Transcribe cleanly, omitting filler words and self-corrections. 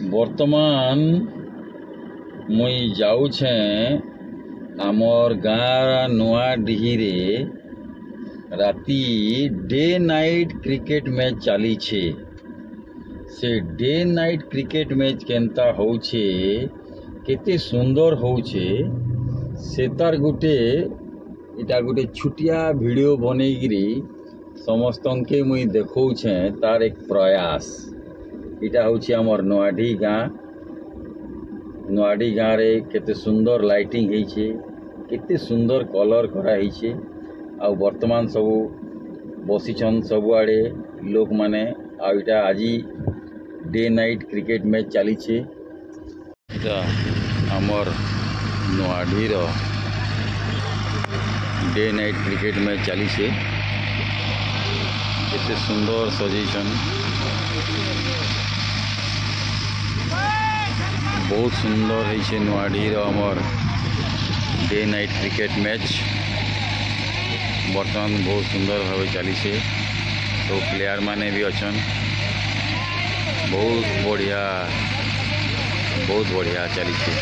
वर्तमान मुई जाऊछे आमर गाँव नुआडीही रे राती डे नाइट क्रिकेट मैच चली छे। से डे नाइट क्रिकेट मैच केनता होउछे केते सुंदर होउछे से तार गुटे इटा गुटे छुटिया वीडियो बनेगिरी समस्तन के मुई देखौछे तार एक प्रयास। इटा होउछे हमर नुआडी गाँ रे केते सुंदर लाइटिंग हेइछे, केते सुंदर कलर करा हेइछे। आ वर्तमान सबू बसीछन सबुआड़े लोक माने। आ इटा आजी डे नाइट क्रिकेट मैच चली छे। इटा हमर नुआडी रो डे नाइट क्रिकेट मैच चली छे। केते सुंदर सजेछन, बहुत सुंदर है नुआडी रो हमर डे नाइट क्रिकेट मैच बर्तमान बहुत सुंदर भाव चली छे। तो प्लेयर माने भी अच्छन, बहुत बढ़िया चली छे।